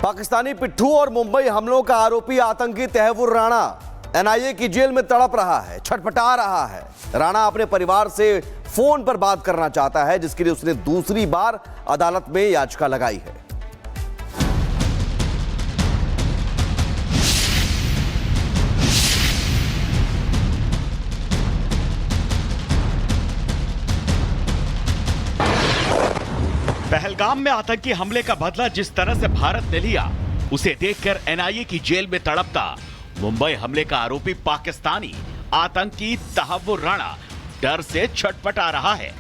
पाकिस्तानी पिट्ठू और मुंबई हमलों का आरोपी आतंकी तहव्वुर राणा एनआईए की जेल में तड़प रहा है, छटपटा रहा है। राणा अपने परिवार से फोन पर बात करना चाहता है, जिसके लिए उसने दूसरी बार अदालत में याचिका लगाई है। पहलगाम में आतंकी हमले का बदला जिस तरह से भारत ने लिया, उसे देखकर एनआईए की जेल में तड़पता मुंबई हमले का आरोपी पाकिस्तानी आतंकी तहव्वुर राणा डर से छटपटा रहा है।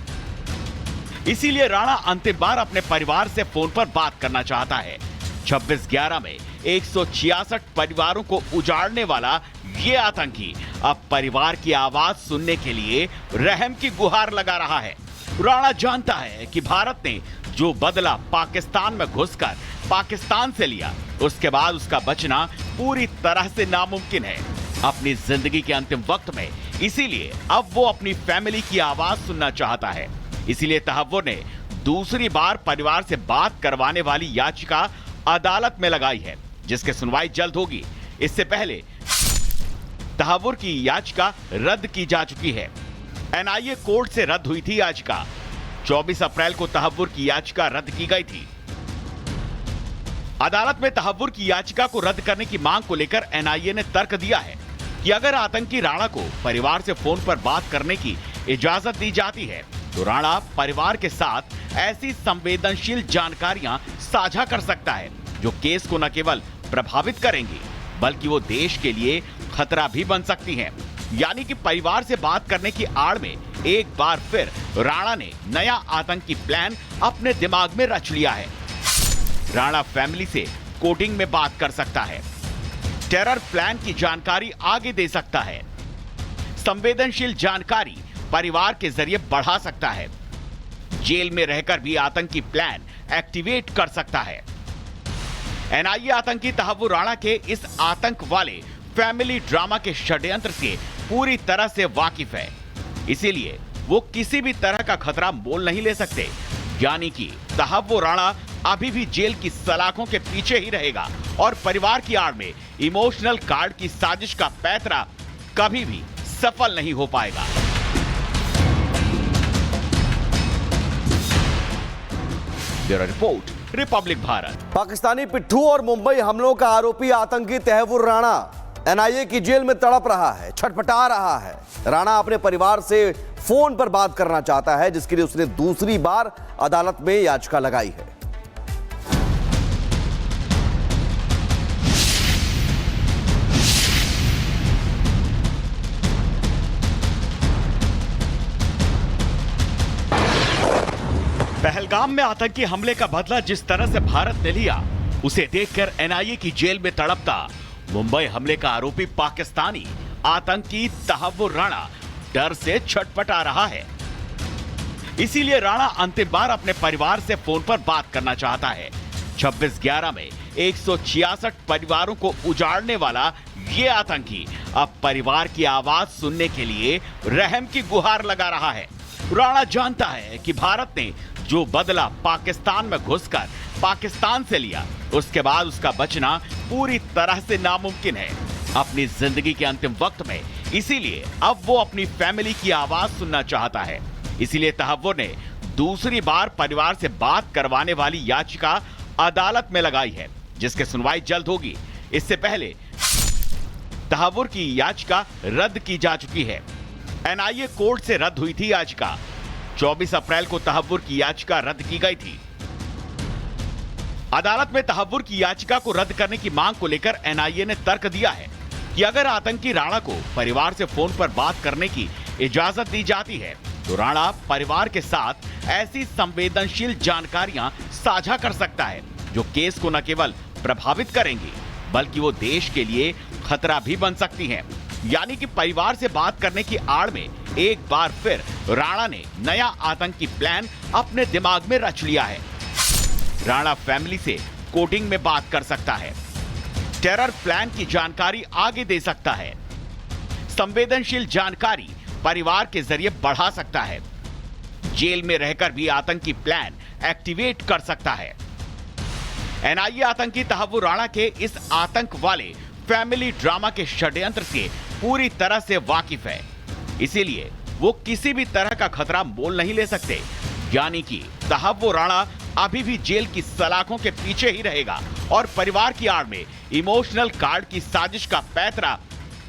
इसीलिए राणा अंतिम बार अपने परिवार से फोन पर बात करना चाहता है। 26/11 में 166 परिवारों को उजाड़ने वाला ये आतंकी अब परिवार की आवाज सुनने के लिए रहम की गुहार लगा रहा है। राणा जानता है कि भारत ने जो बदला पाकिस्तान में घुसकर पाकिस्तान से लिया, उसके बाद उसका बचना पूरी तरह से नामुमकिन है अपनी जिंदगी के अंतिम वक्त में। इसीलिए अब वो अपनी फैमिली की आवाज सुनना चाहता है। इसीलिए तहव्वुर ने दूसरी बार परिवार से बात करवाने वाली याचिका अदालत में लगाई है, जिसकी सुनवाई जल्द होगी। इससे पहले तहव्वुर की याचिका रद्द की जा चुकी है। एनआईए कोर्ट से रद्द हुई थी याचिका। 24 अप्रैल को तहव्वुर की याचिका रद्द की गई थी। अदालत में तहव्वुर की याचिका को रद्द करने की मांग को लेकर एनआईए ने तर्क दिया है कि अगर आतंकी राणा को परिवार से फोन पर बात करने की इजाजत दी जाती है, तो राणा परिवार के साथ ऐसी संवेदनशील जानकारियां साझा कर सकता है जो केस को न केवल प्रभावित करेंगी, बल्कि वो देश के लिए खतरा भी बन सकती हैं। यानी कि परिवार से बात करने की आड़ में एक बार फिर राणा ने नया आतंकी प्लान अपने दिमाग में रच लिया है। राणा फैमिली से कोडिंग में बात कर सकता है, टेरर प्लान की जानकारी आगे दे सकता है, संवेदनशील जानकारी परिवार के जरिए बढ़ा सकता है, जेल में रहकर भी आतंकी प्लान एक्टिवेट कर सकता है। एनआईए आतंकी तहव्वुर राणा के इस आतंक वाले फैमिली ड्रामा के षड्यंत्र से पूरी तरह से वाकिफ है। इसीलिए वो किसी भी तरह का खतरा मोल नहीं ले सकते। यानी कि तहव्वुर राणा अभी भी जेल की सलाखों के पीछे ही रहेगा और परिवार की आड़ में इमोशनल कार्ड की साजिश का पैंतरा कभी भी सफल नहीं हो पाएगा। Bureau report, Republic Bharat. Pakistani पिट्ठू और मुंबई हमलों का आरोपी आतंकी तहव्वुर राणा एनआईए की जेल में तड़प रहा है, छटपटा रहा है। राणा अपने परिवार से फोन पर बात करना चाहता है, जिसके लिए उसने दूसरी बार अदालत में याचिका लगाई है। पहलगाम में आतंकी हमले का बदला जिस तरह से भारत ने लिया, उसे देखकर एनआईए की जेल में तड़पता मुंबई हमले का आरोपी पाकिस्तानी आतंकी तहव्वुर राणा डर से छटपटा रहा है। इसीलिए राणा अंतिम बार अपने परिवार से फोन पर बात करना चाहता है। 26/11 में 166 परिवारों को उजाड़ने वाला ये आतंकी अब परिवार की आवाज सुनने के लिए रहम की गुहार लगा रहा है। राणा जानता है कि भारत ने जो बदला पाकिस्तान में घुसकर पाकिस्तान से लिया, उसके बाद उसका बचना पूरी तरह से नामुमकिन है अपनी जिंदगी के अंतिम वक्त में। इसीलिए अब वो अपनी फैमिली की आवाज सुनना चाहता है। इसीलिए तहव्वुर ने दूसरी बार परिवार से बात करवाने वाली याचिका अदालत में लगाई है, जिसकी सुनवाई जल्द होगी। इससे पहले तहव्वुर की याचिका रद्द की जा चुकी है। एनआईए कोर्ट से रद्द हुई थी याचिका। 24 अप्रैल को तहव्वुर की याचिका रद्द की गई थी। अदालत में तहव्वुर की याचिका को रद्द करने की मांग को लेकर एनआईए ने तर्क दिया है कि अगर आतंकी राणा को परिवार से फोन पर बात करने की इजाजत दी जाती है, तो राणा परिवार के साथ ऐसी संवेदनशील जानकारियां साझा कर सकता है जो केस को न केवल प्रभावित करेंगी, बल्कि वो देश के लिए खतरा भी बन सकती हैं। यानी कि परिवार से बात करने की आड़ में एक बार फिर राणा ने नया आतंकी प्लान अपने दिमाग में रच लिया है। राणा फैमिली से कोडिंग में बात कर सकता है, टेरर प्लान की जानकारी आगे दे सकता है, संवेदनशील जानकारी परिवार के जरिए बढ़ा सकता है, जेल में रहकर भी आतंकी प्लान एक्टिवेट कर सकता है। एनआईए आतंकी तहव्वुर राणा के इस आतंक वाले फैमिली ड्रामा के षड्यंत्र से पूरी तरह से वाकिफ है, इसीलिए वो किसी भी तरह का खतरा मोल नहीं ले सकते। यानी कि तहव्वुर राणा अभी भी जेल की सलाखों के पीछे ही रहेगा और परिवार की आड़ में इमोशनल कार्ड की साजिश का पैंतरा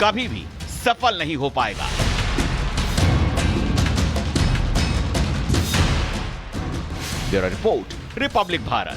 कभी भी सफल नहीं हो पाएगा। Bureau report, Republic Bharat.